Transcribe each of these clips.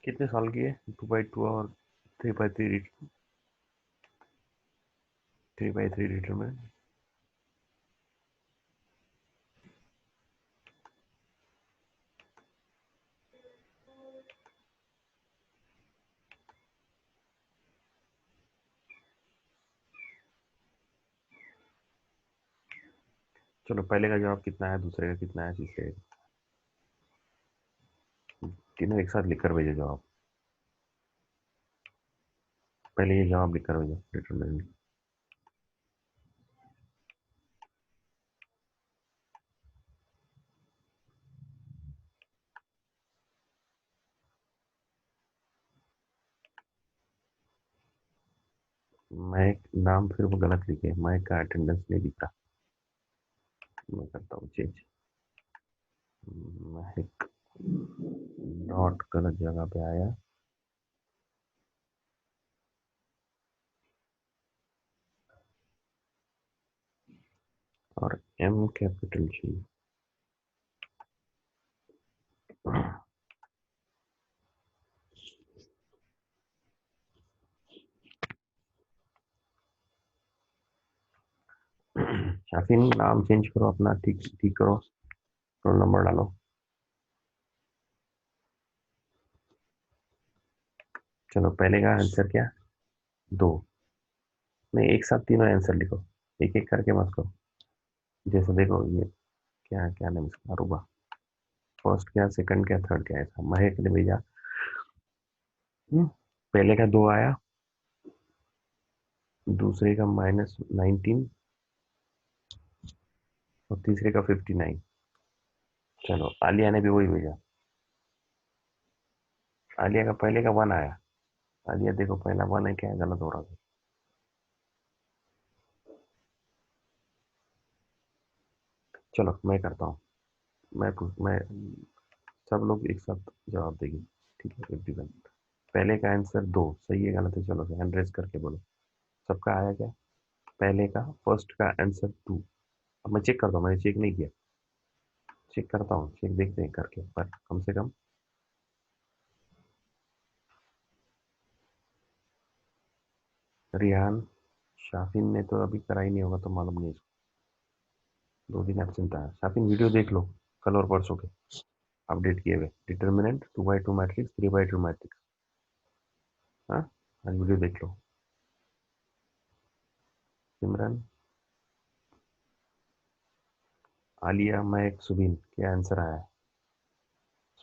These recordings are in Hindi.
कितने साल की है? 2/2 और 3/3 3/3 डिटरमिनेंट। चलो पहले का जवाब कितना है, दूसरे का कितना है, तीसरे का। तीनों एक साथ लिखकर भेजो जवाब। पहले ये जवाब लिखकर भेजो डिटरमिनेंट। मैं नाम फिर वो गलत लिखे, मैं का अटेंडेंस नहीं लिखा। मैं करता हूँ चेंज। महक डॉट गलत जगह पे आया। और एम कैपिटल चाहिए। शाफिन नाम चेंज करो अपना, ठीक ठीक करो, रोल नंबर डालो। चलो पहले का आंसर क्या? 2। नहीं, एक साथ तीनों आंसर लिखो, एक एक करके मत करो। जैसे देखो ये क्या क्या नाम इसका, अरूबा। फर्स्ट क्या, सेकंड क्या, थर्ड क्या, ऐसा महक ने भेजा। पहले का 2 आया, दूसरे का -19 और तीसरे का 59। चलो आलिया ने भी वही भेजा। आलिया का पहले का 1 आया। आलिया देखो पहला 1 है, क्या है, गलत हो रहा था। चलो मैं करता हूँ। मैं सब लोग एक साथ जवाब देंगे, ठीक है, 51। पहले का आंसर 2 सही है, गलत है, चलो हैंड रेस करके बोलो। सबका आया क्या? पहले का फर्स्ट का आंसर 2। अब मैं चेक करता हूँ, मैंने चेक नहीं किया। चेक करता हूँ, चेक देखते हैं करके, पर कम से कम। रिहान शाफिन ने तो अभी करा ही नहीं होगा, तो मालूम नहीं इसको। 2 दिन एब्सेंट आया। शाफिन वीडियो देख लो, कल और परसों के अपडेट किए हुए डिटर्मिनेंट 2/2 मैट्रिक्स, 3/2 मैट्रिक्स। हाँ, आज वीडियो देख लो। सिमरन, आलिया, महक, सुबीन, क्या आंसर आया है?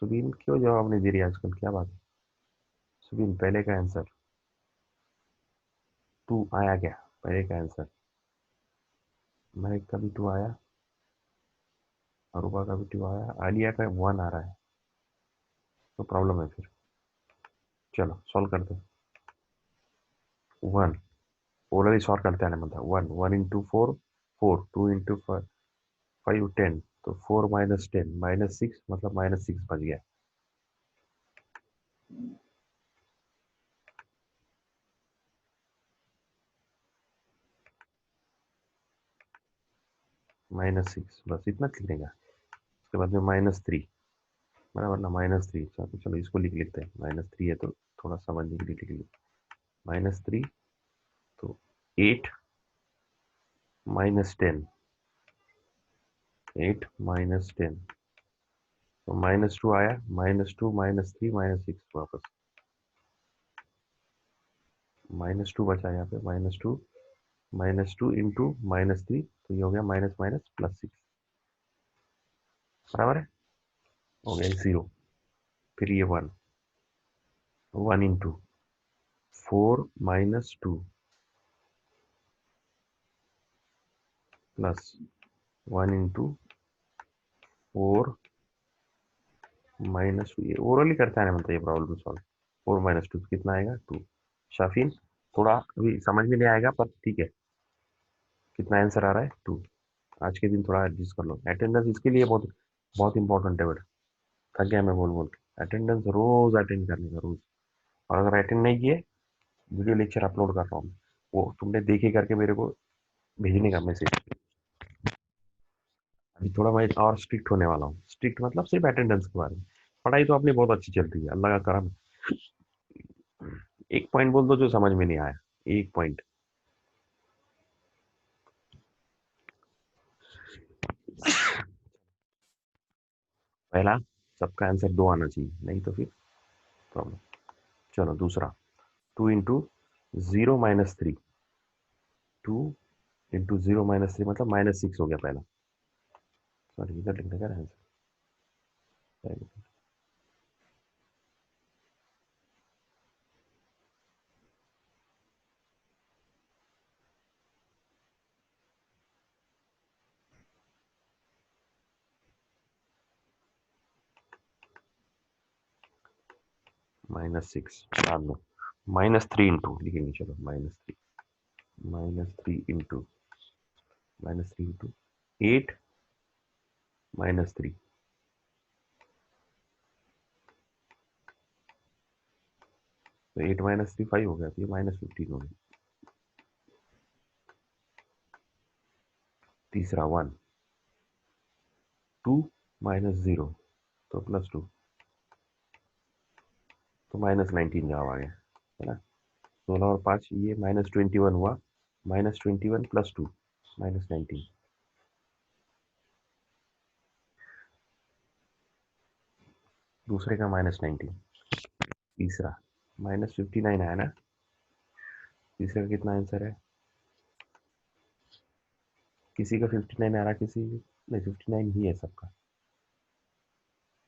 सुबीन क्यों जवाब नहीं दे रही आजकल, क्या बात है? सुबीन पहले का आंसर 2 आया क्या? पहले का आंसर। महक का भी 2 आया, अरूबा का भी 2 आया, आलिया का 1 आ रहा है, तो प्रॉब्लम है फिर। चलो सॉल्व करते हैं। 1 ऑलरेडी सॉल्व करते हैं, मतलब 1 इंटू 4 4, 2 इंटू 5 10, तो 4 -10 -6, मतलब -6 बच गया। -6 बस इतना लिखने का। उसके बाद में -3, बराबर ना, -3। तो चलो इसको लिख लेते हैं, -3 है तो थोड़ा समझने के लिए लिख लेते हैं। -3 तो 8 -10, 8 -10, तो -2 आया, -2 -3 -6 वापस। -2 बचा यहाँ पे, -2 इंटू -3, तो ये हो गया माइनस माइनस +6, बराबर है, हो गया 0। फिर ये 1, 1 इंटू 4 -2, प्लस 1 इंटू 4 माइनस 2। ये ओरली करता है मतलब ये प्रॉब्लम सॉल्व। 4 - 2 कितना आएगा 2। शाफिन थोड़ा अभी समझ में नहीं आएगा पर ठीक है। कितना आंसर आ रहा है 2। आज के दिन थोड़ा एडजस्ट कर लो। अटेंडेंस इसके लिए बहुत बहुत इंपॉर्टेंट है बेटा। थक गया मैं बोल बोल के। अटेंडेंस रोज अटेंड करने का रोज। और अगर अटेंड नहीं किए वीडियो लेक्चर अपलोड कर रहा हूँ वो तुमने देखे करके मेरे को भेजने का मैसेज। अभी थोड़ा मैं और स्ट्रिक्ट होने वाला हूँ। स्ट्रिक्ट मतलब सिर्फ अटेंडेंस के बारे में। पढ़ाई तो अपनी बहुत अच्छी चल रही है अल्लाह का करम। एक पॉइंट बोल दो जो समझ में नहीं आया। एक पॉइंट। पहला सबका आंसर 2 आना चाहिए नहीं तो फिर प्रॉब्लम। चलो दूसरा 2 इंटू 0 - 3। 2 इंटू 0 - 3 मतलब -6 हो गया पहला। सॉरी इधर लिखने का आंसर -6 बाद में। -3 इंटू लिखेंगे। चलो -3 -3 इंटू 8 -3। तो 8 - 3 5 हो गया तो ये -15 हो गया। तीसरा 1 2 - 0 तो +2 तो -19 जवाब आ गया है ना। 16 और 5 ये -21 हुआ। -21 +2 -19। दूसरे का -19। तीसरा -59 आया ना। तीसरे का कितना आंसर है। किसी का 59 आ रहा किसी नहीं 59 ही है सबका।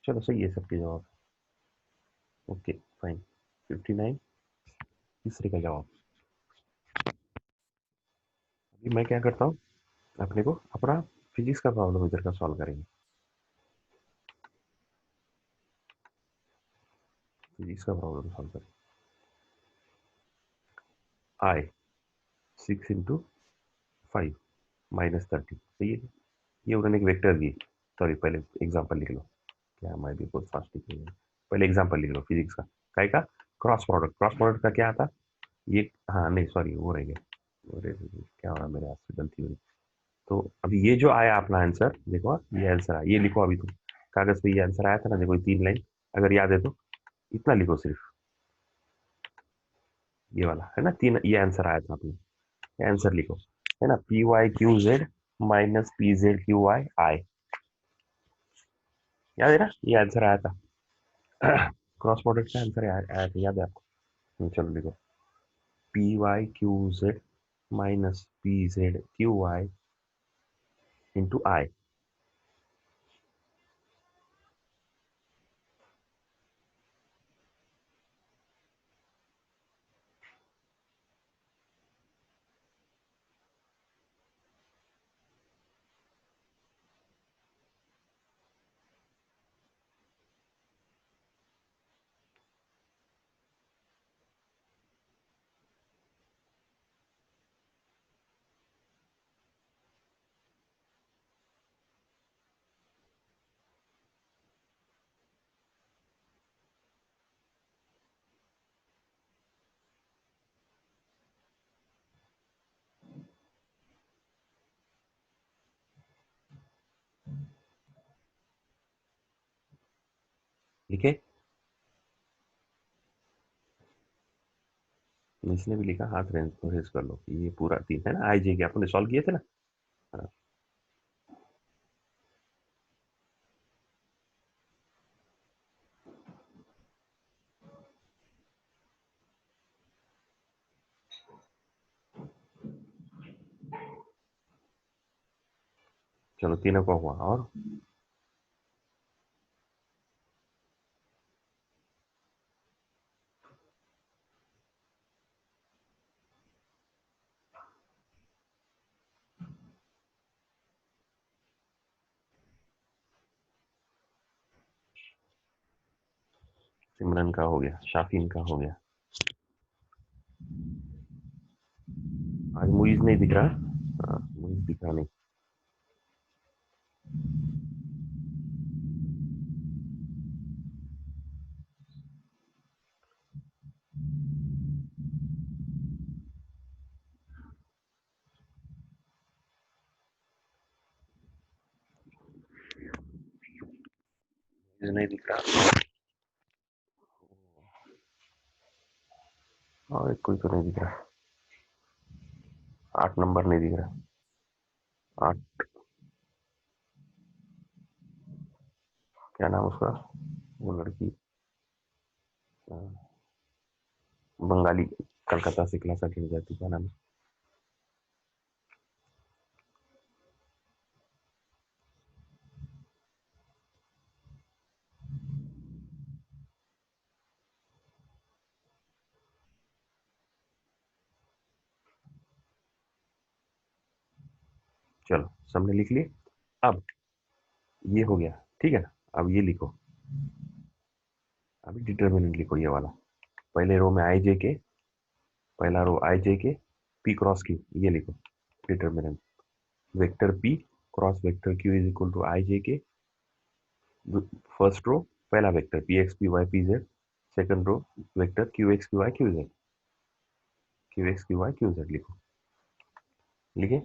चलो सही है सबके जवाब। ओके फाइन 59 तीसरे का जवाब। अभी मैं क्या करता हूँ अपने को अपना फिजिक्स का प्रॉब्लम इधर का सॉल्व करेंगे। फिजिक्स का प्रॉब्लम सॉल्व करेंगे। आई 6 × 5 -30 सही है। ये उन्होंने एक वेक्टर दी। सॉरी पहले एग्जांपल लिख लो। क्या मैं भी बहुत फास्ट लिख रही हूँ। पहले एग्जांपल लिख लो फिजिक्स का। काय का क्रॉस प्रोडक्ट। क्रॉस प्रोडक्ट का क्या आता ये। हाँ नहीं सॉरी वो रह गया। अरे क्या हो रहा है मेरे हाथ से गलती हुई। तो अभी ये जो आया अपना आंसर देखो ये आंसर आया ये लिखो अभी तुम कागज पे। ये आंसर आया था ना देखो 3 लाइन अगर याद है तो इतना लिखो सिर्फ। ये वाला है ना 3 ये आंसर आया था अपने। ये आंसर लिखो है ना PYQZ - PZQY I। याद है ना ये आंसर आया था। क्रॉस प्रोडक्ट का आंसर आया था याद है आपको। चलो लिखो PYQZ - PZQY × I। लिखे इसने भी लिखा हाथ रेस कर लो। ये पूरा 3 है ना IG के आपने सॉल्व किए थे ना। हाँ, चलो तीनों का हुआ। और सिमरन का हो गया, शाफीन का हो गया। आज मुइज नहीं दिख रहा। हाँ, मुइज दिखा नहीं। मुइज नहीं दिख रहा। और एक कोई तो नहीं दिख रहा। 8 नंबर नहीं दिख रहा। 8। क्या नाम उसका, वो लड़की, बंगाली, कलकत्ता से क्लास अटेंड जाती, क्या नाम है? चलो सबने लिख लिए। अब ये हो गया, ठीक है ना। अब ये लिखो, अभी डिटर्मिनेंट लिखो ये वाला। पहले रो में आई जे के, पहला रो आई J K, P cross Q, ये लिखो determinant. Vector P cross vector Q is equal to I J K. First row पहला vector P X P Y P Z, second row vector Q X Q Y Q Z, Q X Q Y Q Z लिखो। लिखे,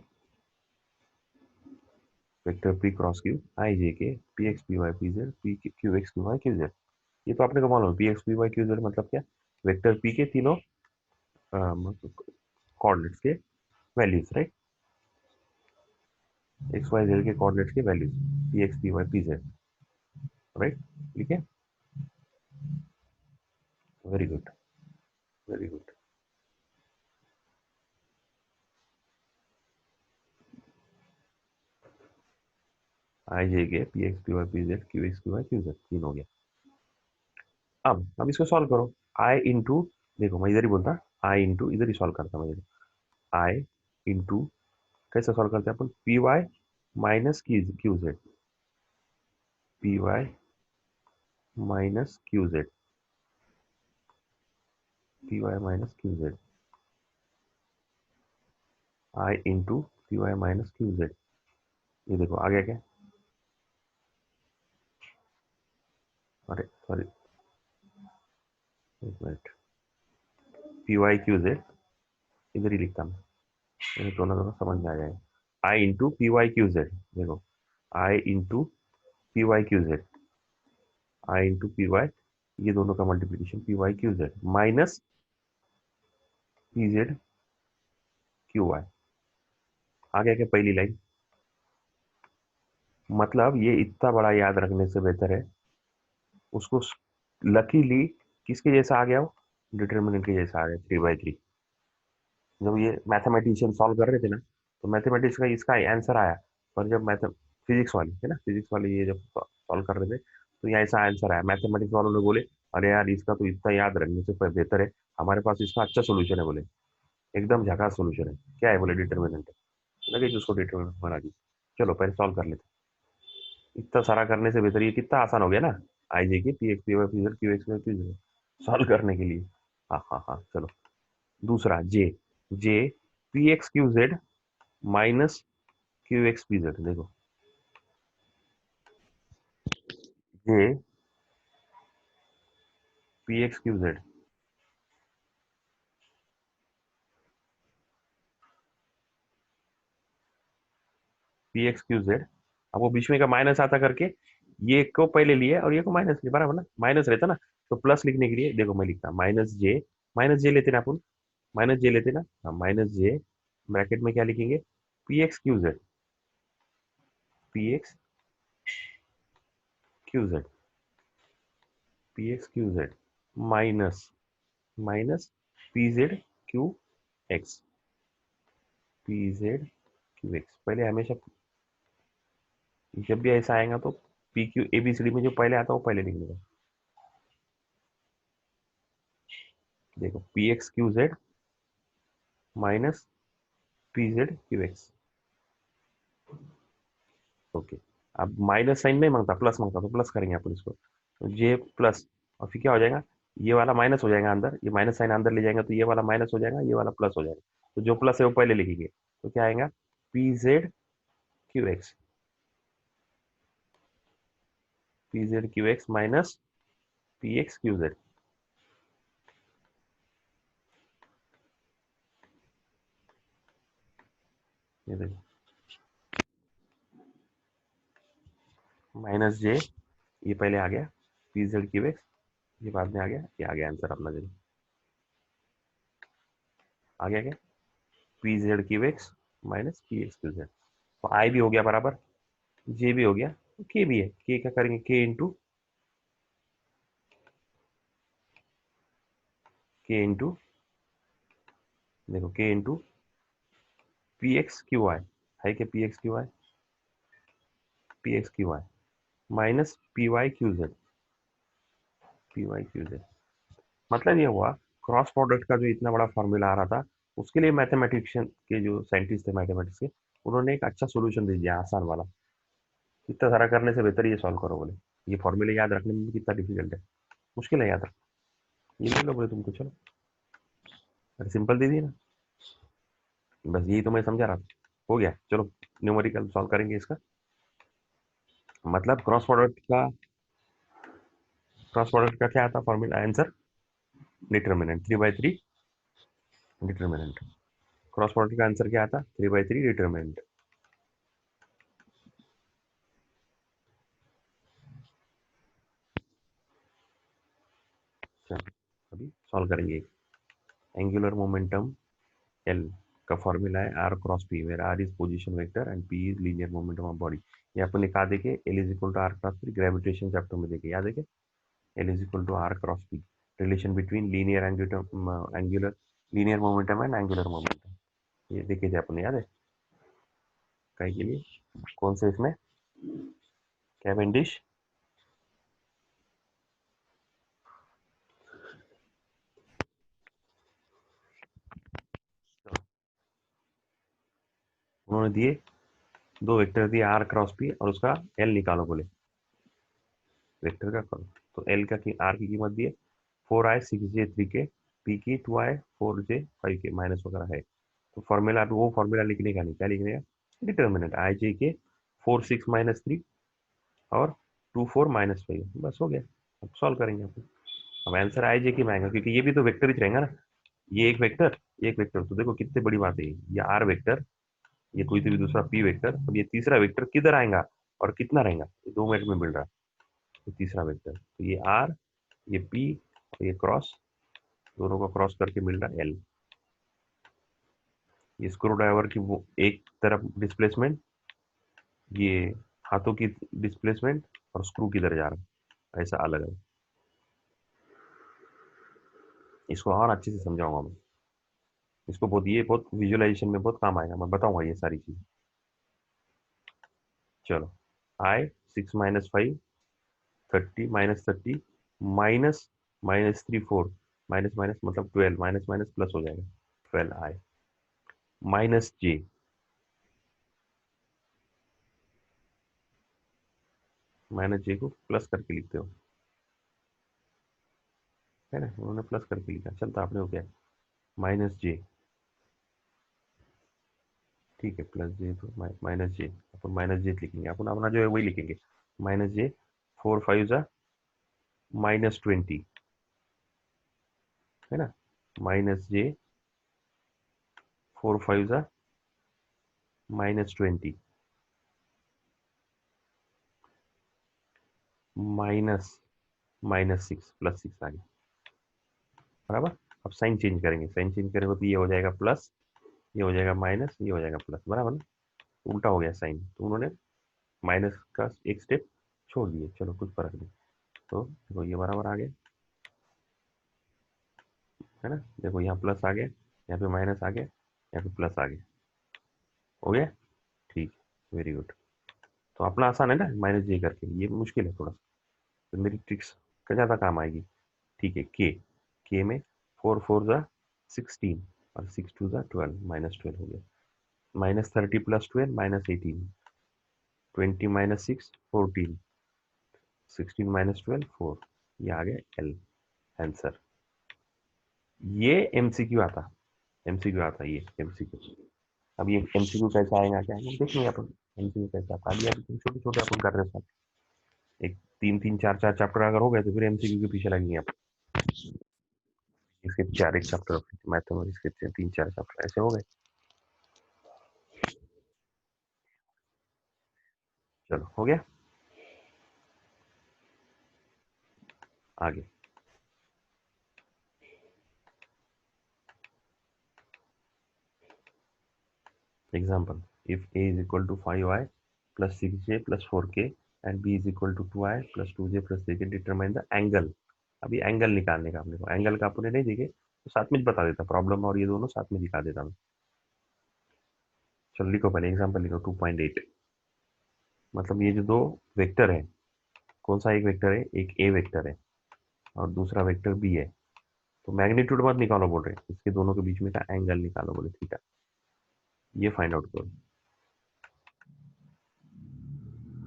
vector P cross Q I J K P X P Y P Z P Q X Q Y Q Z. ये तो आपने को मालूम, P X P Y Q Z मतलब क्या, वेक्टर पी के तीनों कोऑर्डिनेट्स के values, right. X Y Z के कोऑर्डिनेट्स के values, P X P Y P Z, right. ठीक है, very good, very good. I J K P X P Y P Z Q X P Y Q Z, तीन हो गया। अब इसको सॉल्व करो। आई इंटू, देखो मैं इधर ही बोलता, आई इंटू, इधर ही सॉल्व करता मैं। आई इंटू, कैसे सॉल्व करते हैं अपन, P Y minus Q Z, P Y minus Q Z, P Y minus Q Z, I into P Y minus Q Z. ये देखो आ गया क्या, अरे सॉरी, एक minute, P Y Q Z इधर ही लिखता मैं, ये दोनों दोनों समझ में आ जाएगा। I into P Y Q Z, देखो I into P Y Q Z, I into P Y, ये दोनों का multiplication P Y Q Z minus P Z Q Y. आ गया क्या पहली लाइन। मतलब ये इतना बड़ा याद रखने से बेहतर है उसको, लकीली किसके जैसा आ गया, वो डिटर्मिनेंट के जैसा आ गया, 3/3। जब ये मैथमेटिशियन सॉल्व कर रहे थे ना, तो मैथमेटिक्स का इसका आंसर आया, पर जब मैथ फिजिक्स वाले है ना, फिजिक्स वाले ये जब सॉल्व कर रहे थे, तो यहाँ ऐसा आंसर आया, मैथमेटिक्स वालों ने बोले अरे यार इसका तो इतना याद रखने से बेहतर है, हमारे पास इसका अच्छा सोल्यूशन है, बोले एकदम झकास सोल्यूशन है। क्या है बोले, डिटर्मिनेंट है। लगे उसको डिटर्मिनेंट बना दी। चलो पहले सॉल्व कर लेते, इतना सारा करने से बेहतर, ये कितना आसान हो गया ना। आई जे की P X P Y P Z Q X Y Q Z solve करने के लिए। हाँ हाँ हाँ, चलो दूसरा J, J P X Q Z minus Q X P Z, देखो J P X Q Z, P X Q Z, अब वो बीच में का माइनस आता करके, ये को पहले लिए और ये को माइनस लिए, बराबर ना, माइनस रहता ना, तो प्लस लिखने के लिए देखो मैं लिखता माइनस जे लेते ना अपन, माइनस जे लेते ना, हाँ माइनस जे, ब्रैकेट में क्या लिखेंगे, P X Q Z, P X Q Z, P X Q Z minus, minus P Z Q X, P Z Q X. पहले हमेशा जब भी ऐसा आएगा तो P Q A B C D में जो पहले आता है वो पहले लिख लेगा। देखो P X Q Z minus P Z Q x, okay. अब माइनस साइन नहीं मांगता, प्लस मांगता, तो प्लस करेंगे अपन इसको, तो जे प्लस और फिर क्या हो जाएगा, ये वाला माइनस हो जाएगा अंदर, ये माइनस साइन अंदर ले जाएंगे तो ये वाला माइनस हो जाएगा, ये वाला प्लस हो जाएगा। तो जो प्लस है वो पहले लिखेंगे, तो क्या आएगा, P Z Q X, P Z Q x minus P X Q Z. ये देखो माइनस जे, ये पहले आ गया, पी जेड क्यू एक्स ये बाद में आ गया, ये आ गया आंसर अपना जल्दी आ गया क्या, P Z Q x minus P X Q Z. तो आई भी हो गया बराबर, जे भी हो गया, के भी है, के क्या करेंगे, के इंटू, के इंटू, देखो K into P X Q Y, है क्या P X Q Y, P X Q Y minus P Y Q Z, P Y Q Z. मतलब ये हुआ क्रॉस प्रोडक्ट का जो इतना बड़ा फॉर्मूला आ रहा था, उसके लिए मैथमेटिशियन के जो साइंटिस्ट थे मैथमेटिक्स के, उन्होंने एक अच्छा सोल्यूशन दे दिया आसान वाला, इतना सारा करने से बेहतर ये सॉल्व करो बोले, ये फॉर्मूले याद रखने में भी कितना डिफिकल्ट है, मुश्किल है याद रखना, ये ले लो बोले तुमको, चलो अरे सिंपल दे दी ना, बस यही तो मैं समझा रहा था, हो गया चलो, न्यूमेरिकल सॉल्व करेंगे इसका। मतलब क्रॉस प्रोडक्ट का क्या आता formula answer, determinant 3/3 determinant, cross product का आंसर क्या आता, 3/3 डिटर्मिनेंट। चलो अभी सॉल्व करेंगे। एंगुलर मोमेंटम एल का फॉर्मूला है R cross P, where R is position vector and P is linear momentum of body. ये अपन ने कहा देखे, L is equal to R cross P, gravitation chapter में देखे, याद है क्या, L is equal to R cross P, relation between linear angular linear momentum and angular momentum, ये देखे थे अपन, याद है, कहीं के लिए, कौन से इसमें, कैवेंडिश, उन्होंने दिए दो वेक्टर दिए आर क्रॉस पी और उसका एल निकालो बोले, वेक्टर का करो, तो एल का की आर की कीमत दी है 4i6j3k, पी की 2i4j5k माइनस वगैरह है। तो फॉर्मूला, अब वो फॉर्मूला लिखने का नहीं, क्या लिखने का, डिटर्मिनेंट आई जे के 4 6 - 3 और 2 4 - 5, बस हो गया। अब सॉल्व करेंगे अपन, अब आंसर आई जे की में आएगा, क्योंकि ये भी तो वेक्टर ही रहेगा ना, ये एक वेक्टर, एक वेक्टर, तो देखो कितनी बड़ी बात है, ये आर वेक्टर, ये कोई तो भी दूसरा पी वेक्टर, अब ये तीसरा वेक्टर किधर आएगा और कितना रहेगा, ये 2 मिनट में मिल रहा है, ये तीसरा वेक्टर, तो ये आर, ये पी और ये क्रॉस, दोनों को क्रॉस करके मिल रहा है एल। ये स्क्रू ड्राइवर की वो एक तरफ डिस्प्लेसमेंट, ये हाथों की डिस्प्लेसमेंट और स्क्रू किधर जा रहा है, ऐसा अलग है। इसको और अच्छे से समझाऊंगा मैं, इसको बहुत, ये बहुत विजुअलाइजेशन में बहुत काम आएगा, मैं बताऊंगा ये सारी चीज। चलो आई 6 - 5 30 - 30 माइनस -3 4, माइनस माइनस मतलब 12, माइनस माइनस प्लस हो जाएगा, 12i माइनस जे, माइनस जे को प्लस करके लिखते हो, है ना, उन्होंने प्लस करके लिखा, चलता आपने हो गया माइनस जे, ठीक है, प्लस जे तो माइनस जे, अपन माइनस जे लिखेंगे, अपन अपना जो है वही लिखेंगे, माइनस जे 4 5 जा -20, है ना, माइनस जे 4 5 जा -20 माइनस -6 +6 आ गया, बराबर। अब साइन चेंज करेंगे, साइन चेंज करेंगे तो ये हो जाएगा प्लस, ये हो जाएगा माइनस, ये हो जाएगा प्लस, बराबर ना, उल्टा हो गया साइन, तो उन्होंने माइनस का एक स्टेप छोड़ दिए, चलो कुछ फर्क नहीं, तो देखो ये बराबर आ गया, है ना, देखो यहाँ प्लस आ गया, यहाँ पे माइनस आ गया, यहाँ पे प्लस आ गया, हो गया, ठीक, वेरी गुड। तो अपना आसान है ना, माइनस जे करके, ये मुश्किल है थोड़ा, तो मेरी ट्रिक्स का ज़्यादा काम आएगी। ठीक है, के में 4 4 जा 16 और 6 2 जा 12, -12 हो गया, -30 + 12 -18, 20 - 6 14, 16 - 12 4, ये आ गया एल आंसर। ये एमसीक्यू आता, एमसीक्यू आता ये एमसीक्यू। अब ये एमसीक्यू कैसा आएगा क्या आएगा देखेंगे अपन। एमसीक्यू कैसा आता, अभी अभी छोटे छोटे अपन कर रहे हैं। एक तीन तीन चार चार चैप्टर अगर हो गए तो फिर एमसीक्यू के पीछे लगेंगे आप। इसके चार एक चैप्टर, मैथमेटिक्स के तीन चार चैप्टर ऐसे हो गए। चलो हो गया। आगे example, if a is equal to 5y plus 6j plus 4k and b is equal to 2i plus 2j plus 3k determine the angle। अभी एंगल निकालने का अपने को, एंगल का अपने नहीं देखे तो साथ में बता देता, प्रॉब्लम और ये दोनों साथ में दिखा देता मैं। चलो लिखो पहले एग्जाम्पल लिखो 2.8। मतलब ये जो दो वेक्टर है, कौन सा एक वेक्टर है, एक ए वेक्टर है और दूसरा वेक्टर बी है। तो मैग्नीट्यूड मत निकालो बोल रहे, इसके दोनों के बीच में का एंगल निकालो बोले, ठीक है। ये फाइंड आउट करो।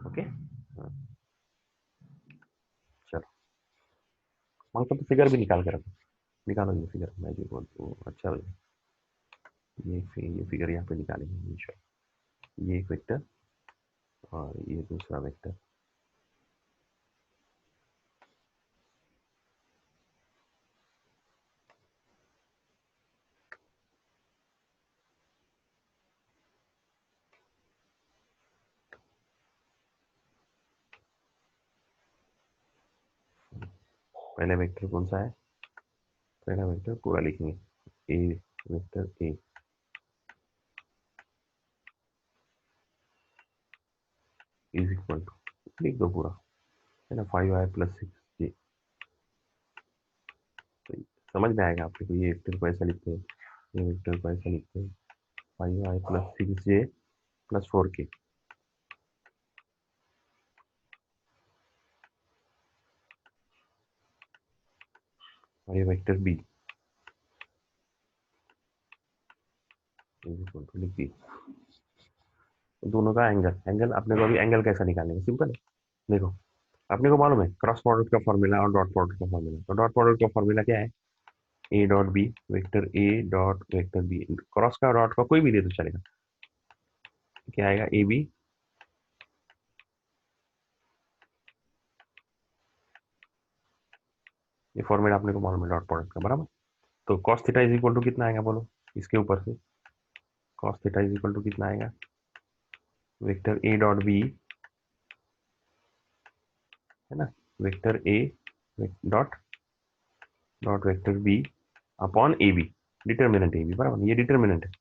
ओके हाँ, चलो मतलब तो फिगर भी निकाल के रखो। निकालो ये फिगर, मैं जो बोलता हूँ अच्छा हो जाए। ये फिगर यहाँ पे निकालेंगे हमेशा। ये एक वेक्टर और ये दूसरा वेक्टर। पहले वेक्टर कौन सा है, पहला वेक्टर पूरा लिखेंगे, A vector A is equal to, लिख दो पूरा, है ना, 5i प्लस 6j। तो समझ में आएगा आपको, ये वेक्टर को ऐसा लिखते हैं, ये वेक्टर को ऐसा लिखते हैं, 5i plus 6j plus 4k। और ये vector B is equal to, लिख दी। दोनों का एंगल, एंगल अपने को अभी एंगल कैसा निकालेंगे, सिंपल है। देखो अपने को मालूम है क्रॉस प्रोडक्ट का फॉर्मूला और डॉट प्रोडक्ट का फॉर्मूला। तो डॉट प्रोडक्ट का फॉर्मूला क्या है, A dot B, vector A dot vector B, cross का डॉट का कोई भी दे तो चलेगा। क्या आएगा, ए बी, ये फॉर्मूला अपने को मालूम है डॉट प्रोडक्ट का, बराबर। तो cos theta is equal to कितना आएगा बोलो, इसके ऊपर से cos theta is equal to कितना आएगा, वेक्टर ए डॉट बी, है ना, vector A dot dot vector B upon A B, determinant A B, बराबर, ये डिटर्मिनेंट है,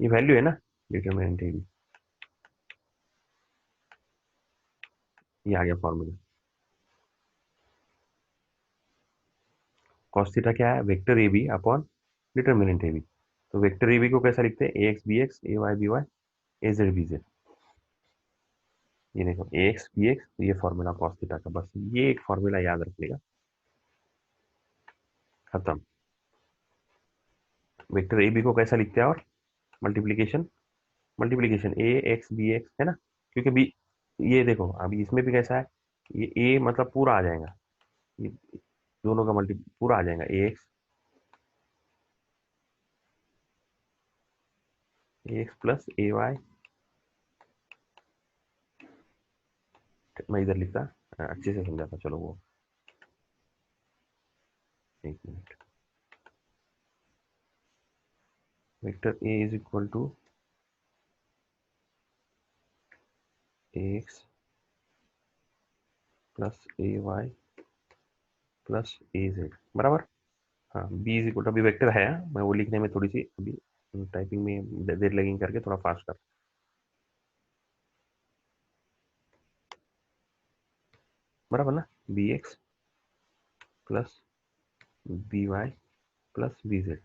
ये वैल्यू है ना, डिटर्मिनेंट ए बी। ये आ गया फॉर्मूला। कॉस थीटा क्या है, vector A B upon determinant A B. तो वेक्टर ए बी को कैसा लिखते हैं, A X B X, A Y B Y, A Z B Z. ये देखो ए एक्स बी एक्स, ये फॉर्मूला कॉस थीटा का, बस ये एक फॉर्मूला याद रख लेगा, खत्म। वेक्टर ए बी को कैसा लिखते हैं, और मल्टीप्लीकेशन, मल्टीप्लीकेशन ए एक्स बी एक्स, है ना, क्योंकि बी, ये देखो अभी इसमें भी कैसा है, ये ए मतलब पूरा आ जाएगा, ये दोनों का मल्टी पूरा आ जाएगा, A X plus A Y. मैं इधर लिखता, अच्छे से समझाता, चलो वो, एक minute. Vector A is equal to A X plus A Y plus A Z, बराबर। हाँ बी इज इक्वल टू, अभी वेक्टर है, मैं वो लिखने में थोड़ी सी अभी टाइपिंग में देर लगेंगे करके, थोड़ा फास्ट कर, बराबर ना, B X plus B Y plus B Z,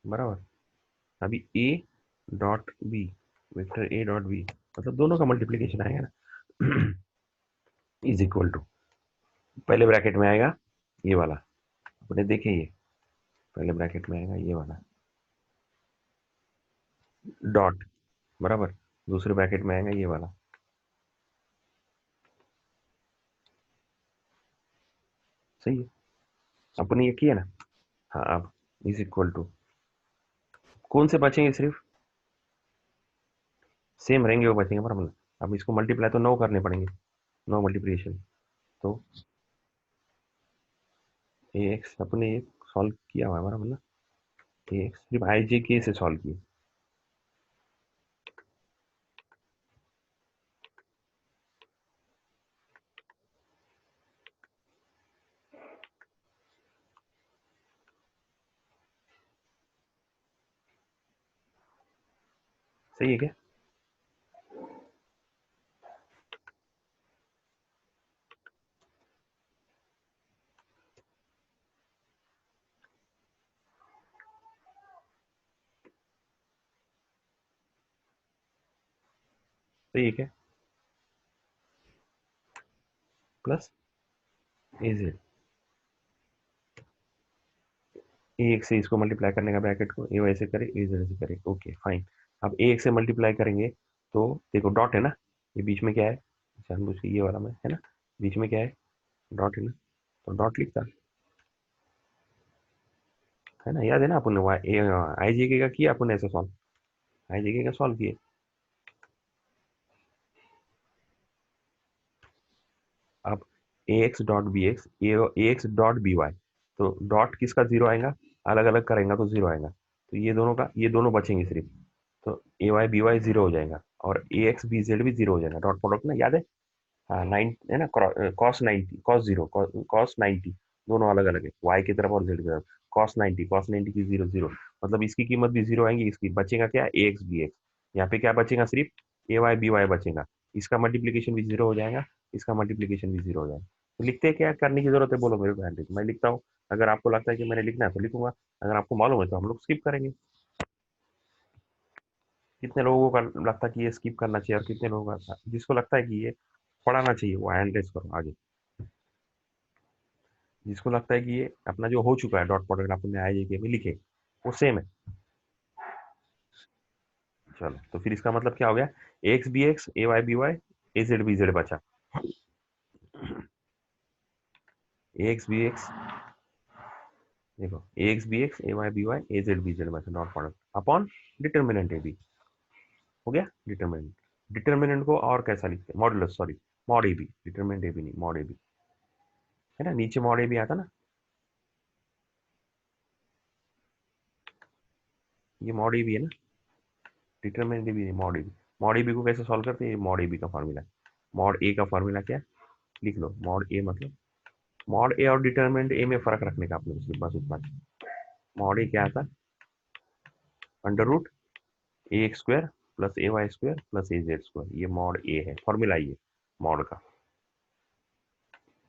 बराबर। अभी A dot B, vector A dot B, मतलब दोनों का मल्टीप्लीकेशन आएगा ना, इज इक्वल टू, पहले ब्रैकेट में आएगा ये वाला, अपने देखे ये, पहले ब्रैकेट में आएगा ये वाला डॉट, बराबर, दूसरे ब्रैकेट में आएगा ये वाला, सही है, अपने ये किया ना। हाँ, अब इज इक्वल टू कौन से बचेंगे, सिर्फ सेम रहेंगे वो बचेंगे फॉर्मूला। अब इसको मल्टीप्लाई तो 9 करने पड़ेंगे, 9 मल्टीप्लिकेशन। तो ए एक्स अपने सॉल्व किया हुआ है हमारा, मतलब ए एक्स सिर्फ आई जे के से सॉल्व किए। सही है क्या? सही है क्या? Plus A Z, A x से इसको मल्टीप्लाई करने का, ब्रैकेट को ए वाई से करे, ए जेड से करे, ओके फाइन। अब ए एक्स से मल्टीप्लाई करेंगे तो देखो डॉट है ना, ये बीच में क्या है, जानबूझ के ये वाला में है ना, बीच में क्या है, डॉट है ना, तो डॉट लिखता है ना, याद है ना अपन ने आई जी के का किया अपन ऐसे सॉल्व, आई जी के का सॉल्व किए। अब ए एक्स डॉट बी एक्स, ए एक्स डॉट बी वाई, तो डॉट किसका जीरो आएगा, अलग अलग करेंगे तो जीरो आएगा, तो ये दोनों का, ये दोनों बचेंगे सिर्फ, तो ए वाई बी वाई जीरो हो जाएगा, और ए एक्स बी जेड भी जीरो हो जाएगा, डॉट प्रोडक्ट ना, याद है? हाँ, 9 है ना, कॉस 90, कॉस जीरो, कॉस 90, दोनों अलग अलग है, वाई की तरफ और जेड की तरफ, कॉस 90 की जीरो जीरो, मतलब इसकी कीमत भी जीरो आएंगी, इसकी बचेगा क्या, ए एक्स बी एक्स, यहाँ पे क्या बचेगा, सिर्फ ए वाई बी वाई बचेगा, इसका मल्टीप्लीकेशन भी जीरो हो जाएगा, इसका मल्टीप्लीकेशन भी जीरो हो जाएगा। तो लिखते हैं, क्या करने की जरूरत है बोलो मेरे को, मैं लिखता हूँ, अगर आपको लगता है कि मैंने लिखना है तो लिखूंगा, अगर आपको मालूम है तो हम लोग स्किप करेंगे। कितने लोगों का लगता है कि ये स्किप करना चाहिए, और कितने लोगों का, जिसको लगता है कि ये पढ़ाना चाहिए वो हैंड रेस करो आगे, जिसको लगता है कि ये अपना जो हो चुका है डॉट प्रोडक्ट आपने आई जे के में लिखे वो सेम है। चलो, तो फिर इसका मतलब क्या हो गया, A X B X, A Y B Y, A Z B Z बचा, ए एक्स बी एक्स, देखो A X B X, A Y B Y, A Z B Z बचा, dot product upon determinant A B, हो गया डिटर्मिनेंट। डिटर्मिनेंट को और कैसा लिखते हैं, modulus, sorry, mod A B, determinant A B नहीं, मॉड ए बी, है ना, नीचे मॉड ए बी आता ना, ये मॉड ए बी है ना, डिटरमिनेंट भी नहीं, mod A B, mod A B को कैसे सॉल्व करते हैं, ये मॉड ए बी का फॉर्मूला है, मॉड ए का फॉर्मूला क्या, लिख लो, मॉड ए मतलब, मॉड ए और डिटरमिनेंट ए में फर्क रखने का आपने उसके पास उतना, मॉड ए क्या था, under root A x square plus A Y square plus A Z square, ये मॉड ए है, फॉर्मूला ये मॉड का,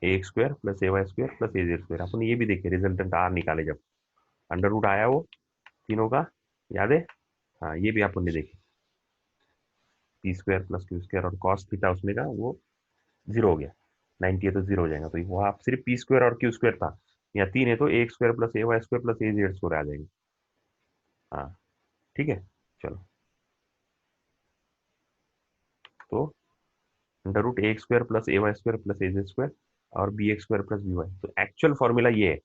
ए x square plus A Y square plus A Z square, अपन ये भी देखे रिजल्टेंट आर निकाले जब अंडर रूट आया वो तीनों का, याद है? हाँ, ये भी अपन ने देखे, P square plus Q square और कॉस थीटा उसमें का वो जीरो हो गया, 90 है तो जीरो हो जाएगा, तो वो आप सिर्फ पी स्क्वायर और क्यू स्क्वायर था, या तीन है तो A square plus A Y square plus A Z square आ जाएंगे। हाँ, ठीक है, चलो, तो under root A square plus A Y square plus A Z square और B X square plus B Y, तो एक्चुअल फॉर्मूला ये है,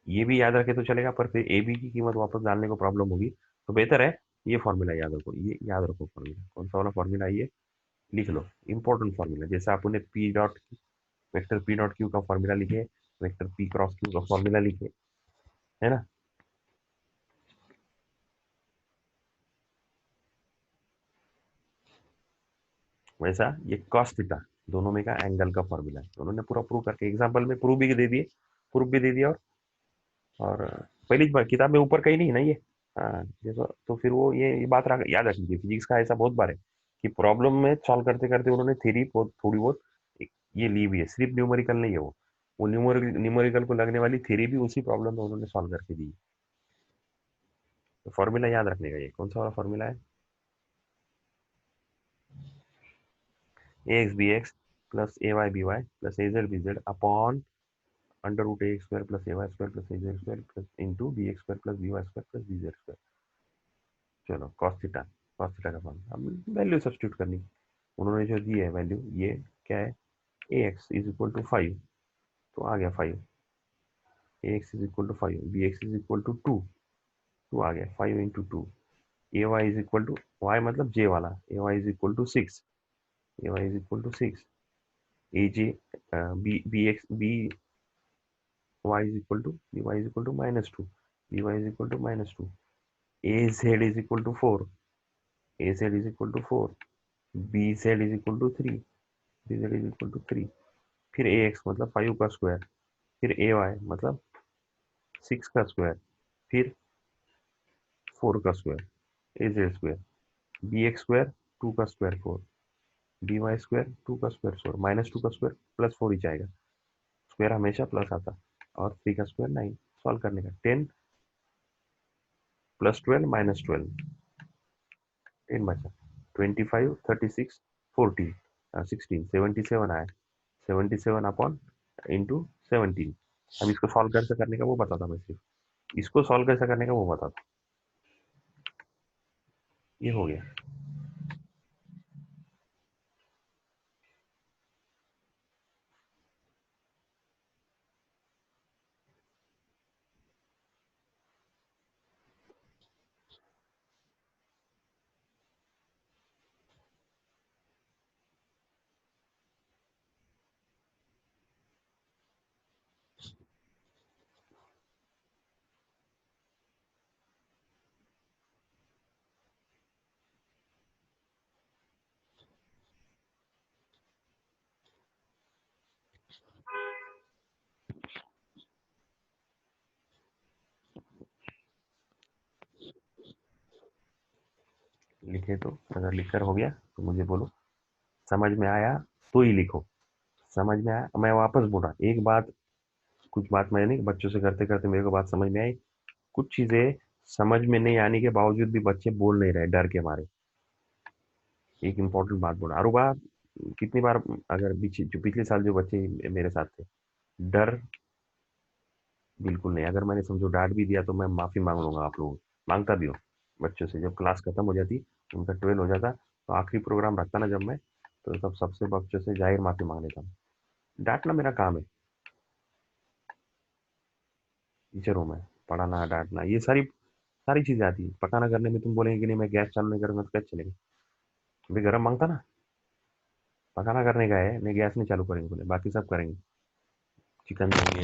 ये भी याद रखे तो चलेगा, पर फिर ए बी की कीमत वापस डालने को प्रॉब्लम होगी, तो बेहतर है ये फॉर्मूला याद रखो, ये याद रखो फॉर्मूला, कौन सा वाला फॉर्मूला, ये लिख लो, इंपॉर्टेंट फॉर्मूला, जैसे आपने P dot, vector P dot Q का फॉर्मूला लिखे, वेक्टर पी क्रॉस क्यू का फॉर्मूला लिखे, है ना, वैसा ये कॉस थीटा, दोनों में का एंगल का फॉर्मूला है, उन्होंने पूरा प्रूव करके एग्जांपल में प्रूव भी दे दिए, प्रूफ भी दे दिया, और पहली बार किताब में ऊपर कहीं नहीं है ना ये, हाँ देखो, तो फिर वो ये बात याद रख लीजिए, फिजिक्स का ऐसा बहुत बार है कि प्रॉब्लम में सॉल्व करते करते उन्होंने थ्योरी थोड़ी बहुत ये ली भी है, सिर्फ न्यूमेरिकल नहीं है वो न्यूमेरिकल न्यूमेरिकल को लगने वाली थ्योरी भी उसी प्रॉब्लम में उन्होंने सॉल्व करके दी, तो फॉर्मूला याद रखने का, ये कौन सा वाला फॉर्मूला है, A X B X plus A Y B Y plus A Z B Z upon under root A square plus A Y square plus A Z square plus into B X square plus B Y square plus B Z square, चलो कॉस थीटा का फॉर्मूला, अब वैल्यू सब्स्टिट्यूट करनी, उन्होंने जो दी है वैल्यू, ये क्या है, A X is equal to 5, तो आ गया 5, A X is equal to 5, B X is equal to 2, 2 आ गया, 5 into 2, A Y is equal to, Y मतलब जे वाला, A Y is equal to 6, A Y is equal to 6, A J, B B X B Y is equal to, B Y is equal to -2, B Y is equal to -2, A Z is equal to 4, A Z is equal to 4, B Z is equal to 3, B Z is equal to 3, फिर ए एक्स मतलब 5 का स्क्वायर, फिर ए वाई मतलब 6 का स्क्वायर, फिर 4 का square, A Z square, B X square 2 का स्क्वायर 4, बी वाई स्क्वायर 2 का स्क्वायर 4, -2 का स्क्वायर +4 ही जाएगा, स्क्वायर हमेशा प्लस आता, और 3 का स्क्वायर 9, सॉल्व करने का 10 + 12 -12, 10 बचा, 25 36 14, 16 77 आया, 77 अपॉन इंटू 17। अब इसको सॉल्व कैसे करने का वो बताता, मैं सिर्फ इसको सॉल्व कैसे करने का वो बताता। ये हो गया, लिखे तो, अगर लिखकर हो गया तो मुझे बोलो, समझ में आया तो ही लिखो, समझ में आया, मैं वापस बोल रहा एक बात, कुछ बात मैंने बच्चों से करते करते मेरे को बात समझ में आई, कुछ चीजें समझ में नहीं आने के बावजूद भी बच्चे बोल नहीं रहे डर के मारे। एक इंपॉर्टेंट बात बोला, अरुबा कितनी बार, अगर जो पिछले साल जो बच्चे मेरे साथ थे, डर बिल्कुल नहीं, अगर मैंने समझो डांट भी दिया तो मैं माफी मांग लूंगा आप लोगों, मांगता भी हूँ बच्चों से, जब क्लास खत्म हो जाती, उनका 12 हो जाता, तो आखिरी प्रोग्राम रखता ना जब मैं, तो तब सबसे बच्चों से जाहिर माफी मांग लेता हूँ। डांटना मेरा काम है, टीचर हूँ मैं, पढ़ाना डांटना ये सारी सारी चीजें आती है। पकाना करने में तुम बोलेंगे कि नहीं मैं गैस चालू नहीं करूंगा तो कैसे चलेगा, अभी गर्म मांगता ना, पकाना करने का है, नहीं गैस नहीं चालू करेंगे बोले, बाकी सब करेंगे, चिकन देंगे,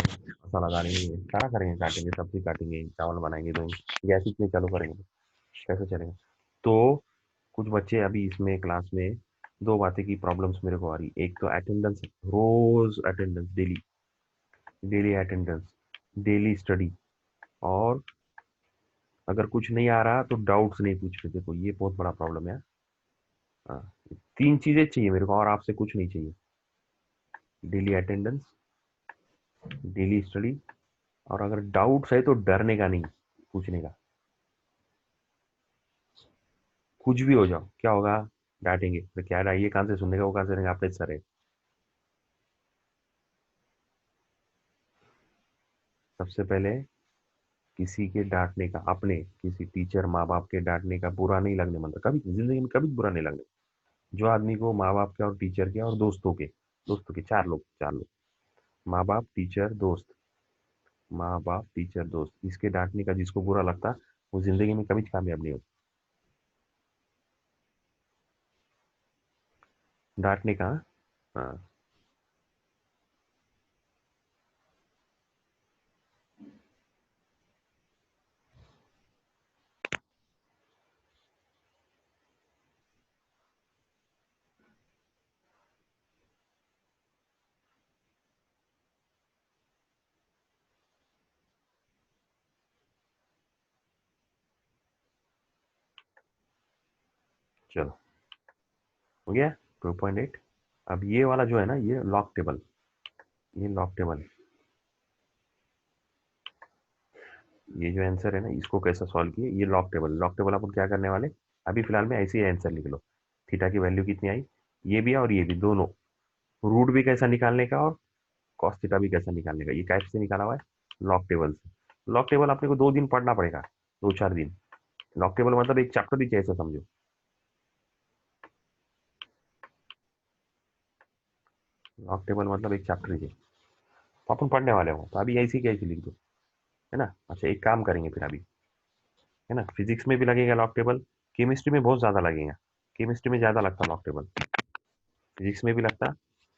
मसाला डालेंगे, सारा करेंगे, काटेंगे, सब्जी काटेंगे, चावल बनाएंगे, तो गैस ही नहीं चालू करेंगे कैसे चलेगा। तो कुछ बच्चे अभी इसमें क्लास में, दो बातें की प्रॉब्लम्स मेरे को आ रही, एक तो अटेंडेंस, रोज attendance, daily daily attendance, daily study, और अगर कुछ नहीं आ रहा तो डाउट्स नहीं पूछ रहे, देखो ये बहुत बड़ा प्रॉब्लम है। हाँ, तीन चीजें चाहिए मेरे को और आपसे कुछ नहीं चाहिए, डेली अटेंडेंस, डेली स्टडी, और अगर डाउट्स है तो डरने का नहीं, पूछने का, कुछ भी हो जाओ क्या होगा, डांटेंगे तो क्या ये कहाँ से सुनेगा, वो कहाँ से सुनेगा, आपने सर है। सबसे पहले किसी के डांटने का, अपने किसी टीचर माँ बाप के डांटने का बुरा नहीं लगने, मतलब कभी जिंदगी में कभी बुरा नहीं लगने। जो आदमी को माँ बाप के और टीचर के और दोस्तों के चार लोग, माँ बाप टीचर दोस्त, माँ बाप टीचर दोस्त, इसके डांटने का जिसको बुरा लगता, वो जिंदगी में कभी कामयाब नहीं होता। डांटने का, हाँ चलो, हो गया 2.8। अब ये वाला जो है ना, ये लॉग टेबल, ये लॉग टेबल, ये जो आंसर है ना, इसको कैसे सॉल्व किए, ये लॉग टेबल अपन क्या करने वाले, अभी फिलहाल में ऐसे ही आंसर लिख लो, थीटा की वैल्यू कितनी आई, ये भी और ये भी दोनों, रूट भी कैसा निकालने का और कॉस थीटा भी कैसा निकालने का, ये कैसे निकाला हुआ है, लॉग टेबल से। लॉग टेबल अपने को 2 दिन पढ़ना पड़ेगा, 2-4 दिन। लॉग टेबल मतलब एक चैप्टर ही जैसे समझो, लॉग टेबल मतलब एक चैप्टर ही है, तो अपन पढ़ने वाले हो, तो अभी ऐसी कैसे लिख दो, है ना। अच्छा एक काम करेंगे फिर अभी, है ना, फिजिक्स में भी लगेगा लॉग टेबल, केमिस्ट्री में बहुत ज़्यादा लगेगा, केमिस्ट्री में ज़्यादा लगता लॉग टेबल, फिजिक्स में भी लगता,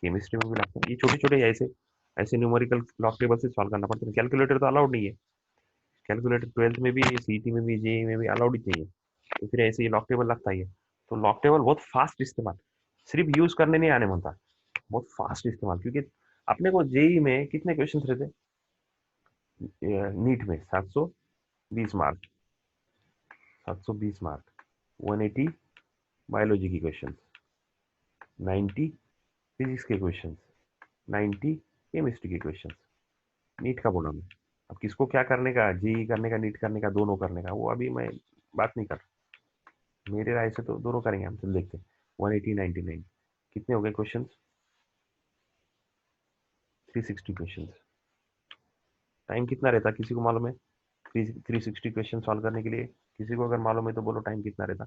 केमिस्ट्री में भी लगता। ये छोटे छोटे ऐसे ऐसे न्यूमेरिकल लॉग टेबल से सॉल्व करना पड़ता है, कैलकुलेटर तो अलाउड नहीं है, कैलकुलेटर 12th में भी, सीईटी में भी, जेई में भी अलाउड ही नहीं है, तो फिर ऐसे ही लॉक टेबल लगता ही है। तो लॉक टेबल बहुत फास्ट इस्तेमाल, सिर्फ यूज करने नहीं आने बनता, बहुत फास्ट इस्तेमाल, क्योंकि अपने को जेई में कितने क्वेश्चन रहते, नीट में 720 मार्क, 720 मार्क, 180 बायोलॉजी की क्वेश्चन, 90 फिजिक्स के क्वेश्चन, 90 केमिस्ट्री के क्वेश्चन, नीट का बोला मैं। अब किसको क्या करने का, जेई करने का, नीट करने का, दोनों करने का, वो अभी मैं बात नहीं कर रहा। मेरे राय से तो दोनों करेंगे हम, चल देखते हैं। 180 99 कितने हो गए क्वेश्चन, 360 क्वेश्चन। टाइम कितना रहता किसी को मालूम है, 360 क्वेश्चन सॉल्व करने के लिए, किसी को अगर मालूम है तो बोलो टाइम कितना रहता,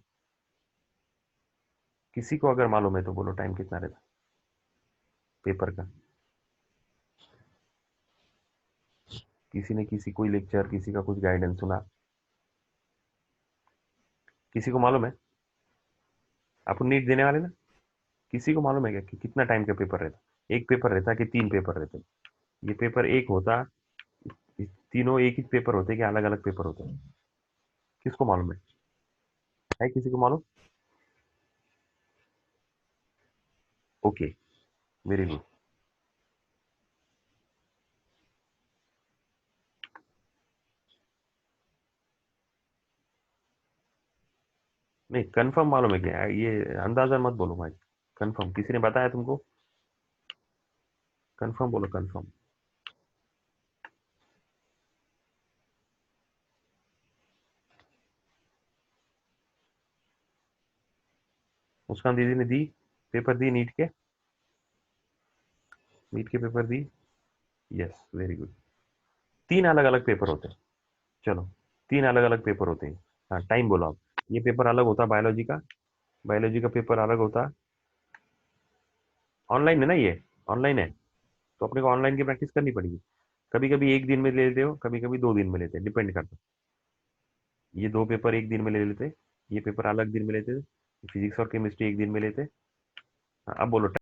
किसी को अगर मालूम है तो बोलो टाइम कितना रहता पेपर का। किसी ने किसी कोई लेक्चर, किसी का कुछ गाइडेंस सुना, किसी को मालूम है, आप नीट देने वाले ना, किसी को मालूम है क्या कि कितना टाइम का पेपर रहता, एक पेपर रहता कि तीन पेपर रहते, ये पेपर एक होता, तीनों एक ही पेपर होते कि अलग अलग पेपर होते, किसको मालूम है किसी को मालूम। Okay, very good. नहीं कंफर्म मालूम है क्या, ये अंदाजा मत बोलो भाई, कंफर्म किसी ने बताया तुमको, कंफर्म बोलो कंफर्म। मुस्कान दीदी ने दी, पेपर दी नीट के, नीट के पेपर दी, यस वेरी गुड। तीन अलग अलग पेपर होते हैं, चलो तीन अलग अलग पेपर होते हैं। हाँ टाइम बोलो आप, ये पेपर अलग होता बायोलॉजी का, बायोलॉजी का पेपर अलग होता, ऑनलाइन है ना ये, ऑनलाइन है, तो अपने को ऑनलाइन की प्रैक्टिस करनी पड़ेगी। कभी कभी एक दिन में ले लेते हो, कभी कभी 2 दिन में लेते हैं, डिपेंड करता है। ये दो पेपर एक दिन में ले लेते, ये पेपर अलग दिन में लेते, फिजिक्स और केमिस्ट्री एक दिन में लेते। हाँ, अब बोलो।